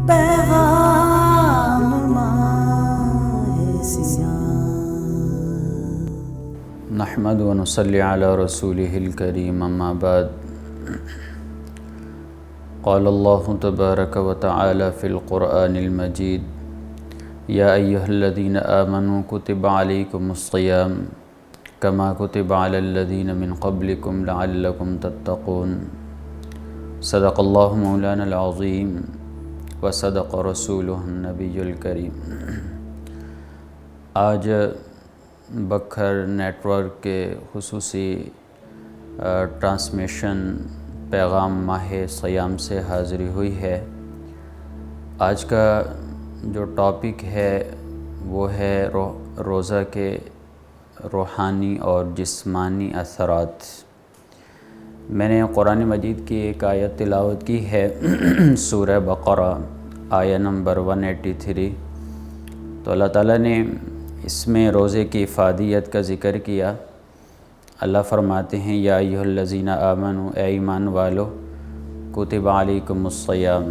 پیغام ماہ سیاہ۔ نحمد و نصلی علی رسولہ الکریم، اما بعد۔ قال اللہ تبارک و تعالی فی القرآن المجید، یا ایہا الذین آمنوا کتب علیکم الصیام کما کتب علی الذین من قبلکم لعلکم تتقون۔ صدق اللہ مولانا العظیم و صدق رسولہ النبی الکریم۔ آج بکھر نیٹ ورک کے خصوصی ٹرانسمیشن پیغام ماہ صیام سے حاضری ہوئی ہے۔ آج کا جو ٹاپک ہے وہ ہے روزہ کے روحانی اور جسمانی اثرات۔ میں نے قرآن مجید کی ایک آیت تلاوت کی ہے، سورہ بقرہ آیہ نمبر 183۔ تو اللہ تعالیٰ نے اس میں روزے کی افادیت کا ذکر کیا۔ اللہ فرماتے ہیں، یا ایھا الذین آمنوا، اے ایمان والو، کتب علیکم الصیام،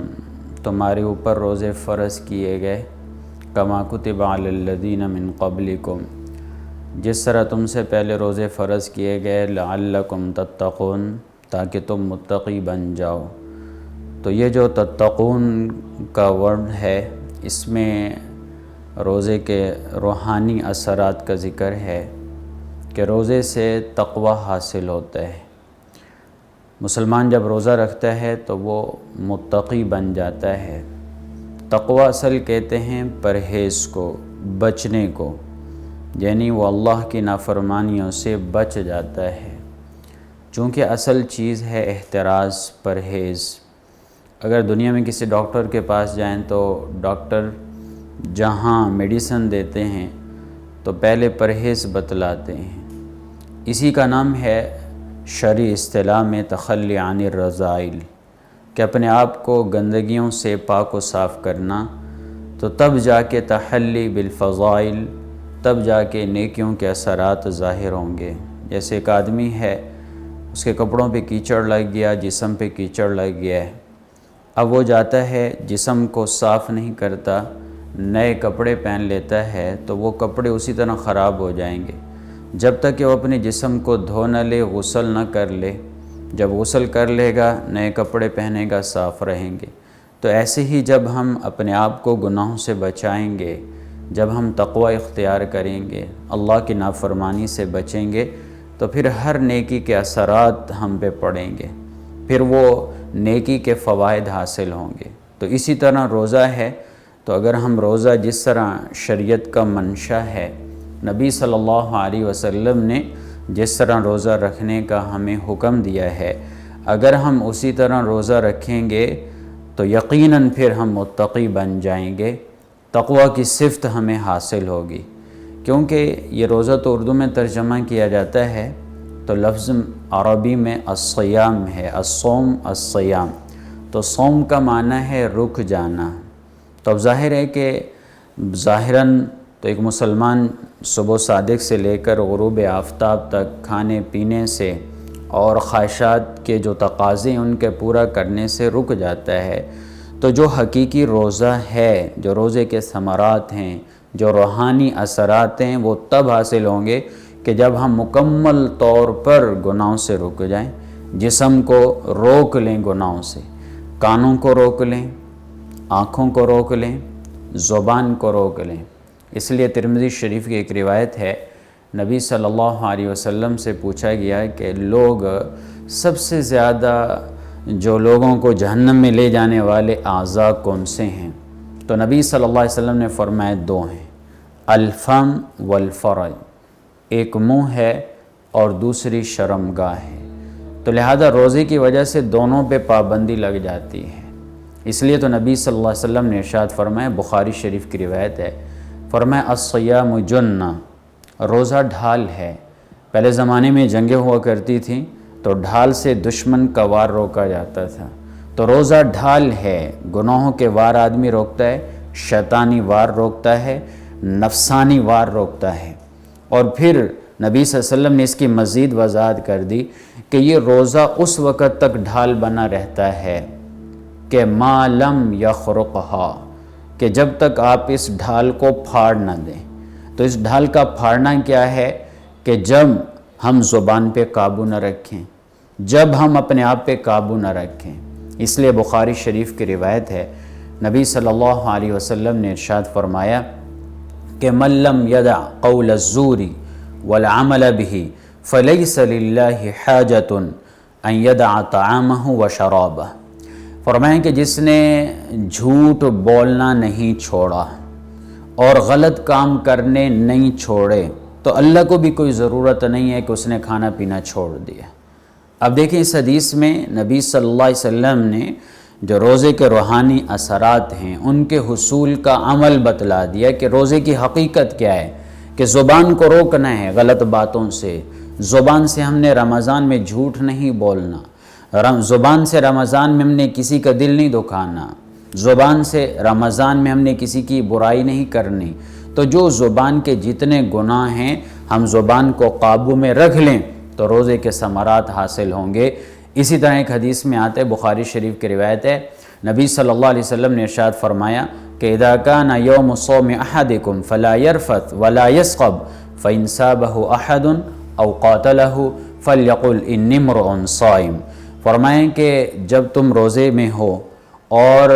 تمہارے اوپر روزے فرض کیے گئے، کما کتب علی الذین من قبلکم، جس طرح تم سے پہلے روزے فرض کیے گئے، لعلکم تتقون، تاکہ تم متقی بن جاؤ۔ تو یہ جو تتقون کا ورڈ ہے، اس میں روزے کے روحانی اثرات کا ذکر ہے کہ روزے سے تقوی حاصل ہوتا ہے۔ مسلمان جب روزہ رکھتا ہے تو وہ متقی بن جاتا ہے۔ تقوی اصل کہتے ہیں پرہیز کو، بچنے کو، یعنی وہ اللہ کی نافرمانیوں سے بچ جاتا ہے۔ چونکہ اصل چیز ہے احتراز، پرہیز۔ اگر دنیا میں کسی ڈاکٹر کے پاس جائیں تو ڈاکٹر جہاں میڈیسن دیتے ہیں تو پہلے پرہیز بتلاتے ہیں۔ اسی کا نام ہے شرعی اصطلاح میں تخلی عن الرذائل، کہ اپنے آپ کو گندگیوں سے پاک و صاف کرنا، تو تب جا کے تحلی بالفضائل، تب جا کے نیکیوں کے اثرات ظاہر ہوں گے۔ جیسے ایک آدمی ہے، اس کے کپڑوں پہ کیچڑ لگ گیا، جسم پہ کیچڑ لگ گیا ہے، اب وہ جاتا ہے جسم کو صاف نہیں کرتا، نئے کپڑے پہن لیتا ہے، تو وہ کپڑے اسی طرح خراب ہو جائیں گے جب تک کہ وہ اپنے جسم کو دھو نہ لے، غسل نہ کر لے۔ جب غسل کر لے گا، نئے کپڑے پہنے گا، صاف رہیں گے۔ تو ایسے ہی جب ہم اپنے آپ کو گناہوں سے بچائیں گے، جب ہم تقوی اختیار کریں گے، اللہ کی نافرمانی سے بچیں گے، تو پھر ہر نیکی کے اثرات ہم پہ پڑیں گے، پھر وہ نیکی کے فوائد حاصل ہوں گے۔ تو اسی طرح روزہ ہے، تو اگر ہم روزہ جس طرح شریعت کا منشا ہے، نبی صلی اللہ علیہ وسلم نے جس طرح روزہ رکھنے کا ہمیں حکم دیا ہے، اگر ہم اسی طرح روزہ رکھیں گے تو یقیناً پھر ہم متقی بن جائیں گے، تقوی کی صفت ہمیں حاصل ہوگی۔ کیونکہ یہ روزہ تو اردو میں ترجمہ کیا جاتا ہے، تو لفظ عربی میں الصیام ہے، الصوم، الصیام۔ تو صوم کا معنی ہے رک جانا۔ تو اب ظاہر ہے کہ ظاہراً تو ایک مسلمان صبح صادق سے لے کر غروب آفتاب تک کھانے پینے سے اور خواہشات کے جو تقاضے ان کے پورا کرنے سے رک جاتا ہے۔ تو جو حقیقی روزہ ہے، جو روزے کے ثمرات ہیں، جو روحانی اثرات ہیں، وہ تب حاصل ہوں گے کہ جب ہم مکمل طور پر گناہوں سے رک جائیں، جسم کو روک لیں گناہوں سے، کانوں کو روک لیں، آنکھوں کو روک لیں، زبان کو روک لیں۔ اس لیے ترمذی شریف کی ایک روایت ہے، نبی صلی اللہ علیہ وسلم سے پوچھا گیا کہ لوگ سب سے زیادہ جو لوگوں کو جہنم میں لے جانے والے اعضاء کون سے ہیں؟ تو نبی صلی اللہ علیہ وسلم نے فرمایا دو ہیں، الفم والفرج، ایک منہ ہے اور دوسری شرمگاہ ہے۔ تو لہذا روزے کی وجہ سے دونوں پہ پابندی لگ جاتی ہے۔ اس لیے تو نبی صلی اللہ علیہ وسلم نے ارشاد فرمایا، بخاری شریف کی روایت ہے، فرمایا الصیام جنہ، روزہ ڈھال ہے۔ پہلے زمانے میں جنگیں ہوا کرتی تھیں تو ڈھال سے دشمن کا وار روکا جاتا تھا۔ تو روزہ ڈھال ہے، گناہوں کے وار آدمی روکتا ہے، شیطانی وار روکتا ہے، نفسانی وار روکتا ہے۔ اور پھر نبی صلی اللہ علیہ وسلم نے اس کی مزید وضاحت کر دی کہ یہ روزہ اس وقت تک ڈھال بنا رہتا ہے کہ ما لم یخرقھا، کہ جب تک آپ اس ڈھال کو پھاڑ نہ دیں۔ تو اس ڈھال کا پھاڑنا کیا ہے؟ کہ جب ہم زبان پہ قابو نہ رکھیں، جب ہم اپنے آپ پہ قابو نہ رکھیں۔ اس لیے بخاری شریف کی روایت ہے، نبی صلی اللہ علیہ وسلم نے ارشاد فرمایا کہ من لم یدع قول الزور والعمل به فلیس للہ حاجۃ ان یدع طعامہ وشرابہ۔ فرمایا کہ جس نے جھوٹ بولنا نہیں چھوڑا اور غلط کام کرنے نہیں چھوڑے تو اللہ کو بھی کوئی ضرورت نہیں ہے کہ اس نے کھانا پینا چھوڑ دیا۔ اب دیکھیں اس حدیث میں نبی صلی اللہ علیہ وسلم نے جو روزے کے روحانی اثرات ہیں ان کے حصول کا عمل بتلا دیا کہ روزے کی حقیقت کیا ہے، کہ زبان کو روکنا ہے غلط باتوں سے، زبان سے ہم نے رمضان میں جھوٹ نہیں بولنا، زبان سے رمضان میں ہم نے کسی کا دل نہیں دکھانا، زبان سے رمضان میں ہم نے کسی کی برائی نہیں کرنی۔ تو جو زبان کے جتنے گناہ ہیں ہم زبان کو قابو میں رکھ لیں تو روزے کے ثمرات حاصل ہوں گے۔ اسی طرح ایک حدیث میں آتا ہے، بخاری شریف کی روایت ہے، نبی صلی اللہ علیہ وسلم نے ارشاد فرمایا کہ اذا کان یوم صوم احدکم فلا یرفث ولا یسخب فإن صابہ احد او قاتلہ فلیقل انی امرؤ صائم۔ فرمائیں کہ جب تم روزے میں ہو اور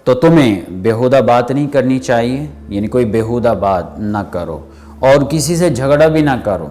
تو تمہیں بیہودہ بات نہیں کرنی چاہیے، یعنی کوئی بیہودہ بات نہ کرو اور کسی سے جھگڑا بھی نہ کرو۔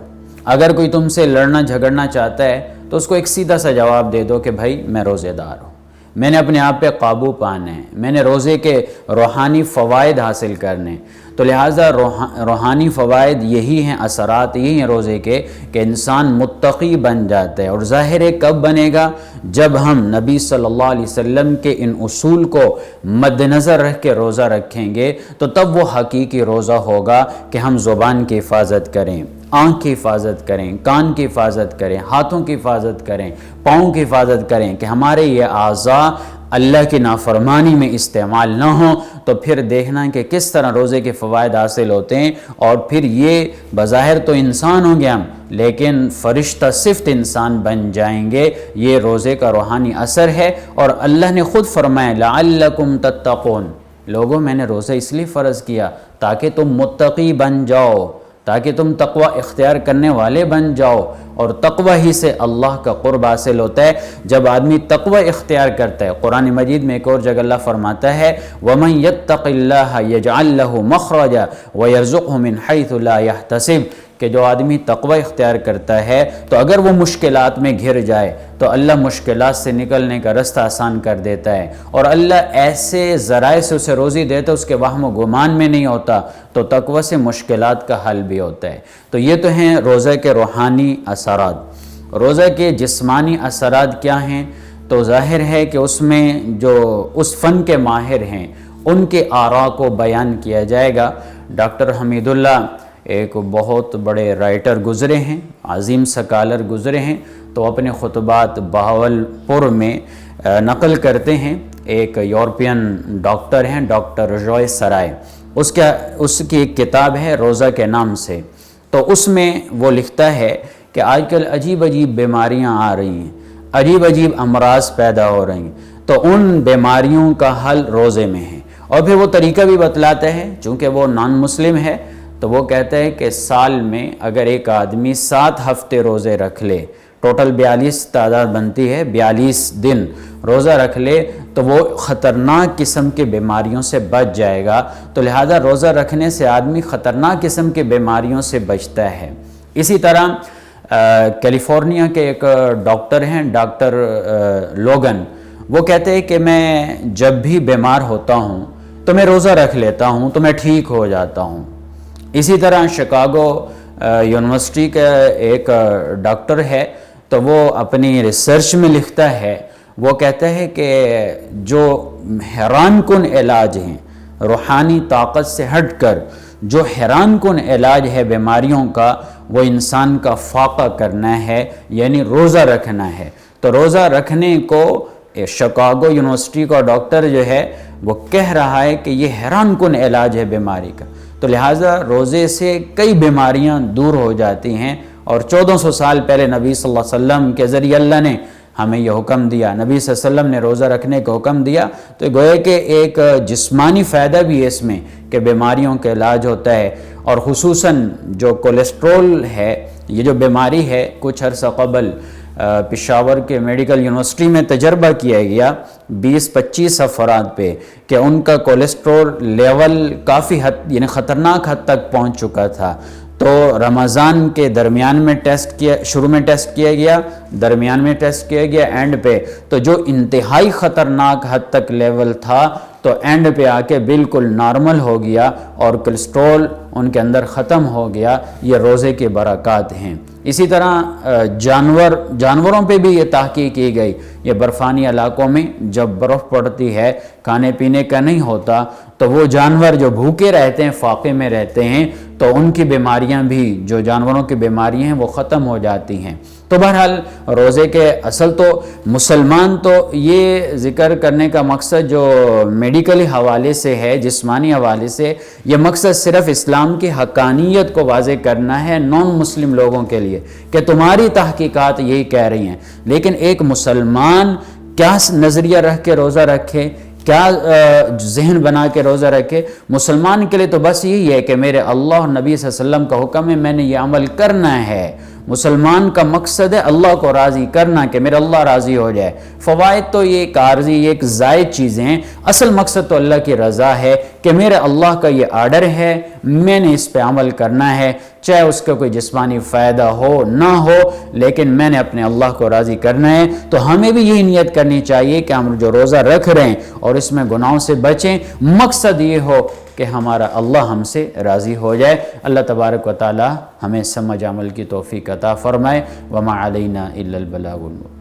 اگر کوئی تم سے لڑنا جھگڑنا چاہتا ہے تو اس کو ایک سیدھا سا جواب دے دو کہ بھائی میں روزے دار ہوں، میں نے اپنے آپ پہ قابو پانا ہے، میں نے روزے کے روحانی فوائد حاصل کرنے۔ تو لہٰذا روحانی فوائد یہی ہیں، اثرات یہی ہیں روزے کے، کہ انسان متقی بن جاتا ہے۔ اور ظاہر ہے کب بنے گا؟ جب ہم نبی صلی اللہ علیہ وسلم کے ان اصول کو مد نظر رکھ کے روزہ رکھیں گے تو تب وہ حقیقی روزہ ہوگا کہ ہم زبان کی حفاظت کریں، آنکھ کی حفاظت کریں، کان کی حفاظت کریں، ہاتھوں کی حفاظت کریں، پاؤں کی حفاظت کریں، کہ ہمارے یہ اعضاء اللہ کی نافرمانی میں استعمال نہ ہوں۔ تو پھر دیکھنا کہ کس طرح روزے کے فوائد حاصل ہوتے ہیں، اور پھر یہ بظاہر تو انسان ہوں گے ہم، لیکن فرشتہ صفت انسان بن جائیں گے۔ یہ روزے کا روحانی اثر ہے، اور اللہ نے خود فرمایا لعلکم تتقون، لوگوں میں نے روزہ اس لیے فرض کیا تاکہ تم متقی بن جاؤ، تاکہ تم تقوی اختیار کرنے والے بن جاؤ۔ اور تقوی ہی سے اللہ کا قرب حاصل ہوتا ہے۔ جب آدمی تقوی اختیار کرتا ہے، قرآن مجید میں ایک اور جگہ اللہ فرماتا ہے وَمَن يَتَّقِ اللَّهَ يَجْعَلْ لَهُ مَخْرَجًا وَيَرْزُقْهُ مِنْ حَيْثُ لَا يَحْتَسِبُ، کہ جو آدمی تقوی اختیار کرتا ہے تو اگر وہ مشکلات میں گھر جائے تو اللہ مشکلات سے نکلنے کا رستہ آسان کر دیتا ہے، اور اللہ ایسے ذرائع سے اسے روزی دیتا ہے اس کے وہم و گمان میں نہیں ہوتا، تو تقوی سے مشکلات کا حل بھی ہوتا ہے۔ تو یہ تو ہیں روزہ کے روحانی اثرات۔ روزہ کے جسمانی اثرات کیا ہیں؟ تو ظاہر ہے کہ اس میں جو اس فن کے ماہر ہیں ان کے آراء کو بیان کیا جائے گا۔ ڈاکٹر حمید اللہ ایک بہت بڑے رائٹر گزرے ہیں، عظیم سکالر گزرے ہیں، تو اپنے خطبات بہاولپور میں نقل کرتے ہیں۔ ایک یورپین ڈاکٹر ہیں، ڈاکٹر جوائے سرائے، اس کی ایک کتاب ہے روزہ کے نام سے۔ تو اس میں وہ لکھتا ہے کہ آج کل عجیب عجیب بیماریاں آ رہی ہیں، عجیب عجیب امراض پیدا ہو رہی ہیں، تو ان بیماریوں کا حل روزے میں ہے۔ اور پھر وہ طریقہ بھی بتلاتا ہے، چونکہ وہ نان مسلم ہے تو وہ کہتا ہے کہ سال میں اگر ایک آدمی 7 ہفتے روزے رکھ لے، ٹوٹل 42 تعداد بنتی ہے، 42 دن روزہ رکھ لے تو وہ خطرناک قسم کی بیماریوں سے بچ جائے گا۔ تو لہذا روزہ رکھنے سے آدمی خطرناک قسم کی بیماریوں سے بچتا ہے۔ اسی طرح کیلیفورنیا کے ایک ڈاکٹر ہیں، ڈاکٹر لوگن، وہ کہتے ہیں کہ میں جب بھی بیمار ہوتا ہوں تو میں روزہ رکھ لیتا ہوں تو میں ٹھیک ہو جاتا ہوں۔ اسی طرح شکاگو یونیورسٹی کا ایک ڈاکٹر ہے، تو وہ اپنی ریسرچ میں لکھتا ہے، وہ کہتا ہے کہ جو حیران کن علاج ہیں، روحانی طاقت سے ہٹ کر جو حیران کن علاج ہے بیماریوں کا، وہ انسان کا فاقہ کرنا ہے، یعنی روزہ رکھنا ہے۔ تو روزہ رکھنے کو شکاگو یونیورسٹی کا ڈاکٹر جو ہے وہ کہہ رہا ہے کہ یہ حیران کن علاج ہے بیماری کا۔ تو لہٰذا روزے سے کئی بیماریاں دور ہو جاتی ہیں، اور 1400 سال پہلے نبی صلی اللہ علیہ وسلم کے ذریعے اللہ نے ہمیں یہ حکم دیا، نبی صلی اللہ علیہ وسلم نے روزہ رکھنے کا حکم دیا، تو گویا کہ ایک جسمانی فائدہ بھی ہے اس میں کہ بیماریوں کا علاج ہوتا ہے، اور خصوصاً جو کولیسٹرول ہے، یہ جو بیماری ہے، کچھ عرصہ قبل پشاور کے میڈیکل یونیورسٹی میں تجربہ کیا گیا 20-25 افراد پہ کہ ان کا کولیسٹرول لیول کافی حد یعنی خطرناک حد تک پہنچ چکا تھا۔ تو رمضان کے درمیان میں شروع میں ٹیسٹ کیا گیا، درمیان میں ٹیسٹ کیا گیا، اینڈ پہ تو جو انتہائی خطرناک حد تک لیول تھا تو اینڈ پہ آ کے بالکل نارمل ہو گیا اور کولیسٹرول ان کے اندر ختم ہو گیا۔ یہ روزے کے برکات ہیں۔ اسی طرح جانوروں پہ بھی یہ تحقیق کی گئی، یہ برفانی علاقوں میں جب برف پڑتی ہے، کھانے پینے کا نہیں ہوتا، تو وہ جانور جو بھوکے رہتے ہیں، فاقے میں رہتے ہیں، تو ان کی بیماریاں بھی، جو جانوروں کی بیماریاں ہیں، وہ ختم ہو جاتی ہیں۔ تو بہرحال روزے کے اصل تو مسلمان تو یہ ذکر کرنے کا مقصد جو میڈیکلی حوالے سے ہے، جسمانی حوالے سے، یہ مقصد صرف اسلام کی حقانیت کو واضح کرنا ہے نان مسلم لوگوں کے لیے کہ تمہاری تحقیقات یہی کہہ رہی ہیں، لیکن ایک مسلمان کیا نظریہ رکھ کے روزہ رکھے، کیا ذہن بنا کے روزہ رکھے، مسلمان کے لیے تو بس یہی ہے کہ میرے اللہ اور نبی صلی اللہ علیہ وسلم کا حکم ہے، میں نے یہ عمل کرنا ہے۔ مسلمان کا مقصد ہے اللہ کو راضی کرنا، کہ میرا اللہ راضی ہو جائے۔ فوائد تو یہ ایک عارضی، یہ ایک زائد چیزیں ہیں، اصل مقصد تو اللہ کی رضا ہے کہ میرے اللہ کا یہ آرڈر ہے، میں نے اس پہ عمل کرنا ہے، چاہے اس کا کوئی جسمانی فائدہ ہو نہ ہو، لیکن میں نے اپنے اللہ کو راضی کرنا ہے۔ تو ہمیں بھی یہی نیت کرنی چاہیے کہ ہم جو روزہ رکھ رہے ہیں اور اس میں گناہوں سے بچیں، مقصد یہ ہو کہ ہمارا اللہ ہم سے راضی ہو جائے۔ اللہ تبارک و تعالی ہمیں سمجھ عمل کی توفیق عطا فرمائے۔ وما علینا الا البلاغ المبین۔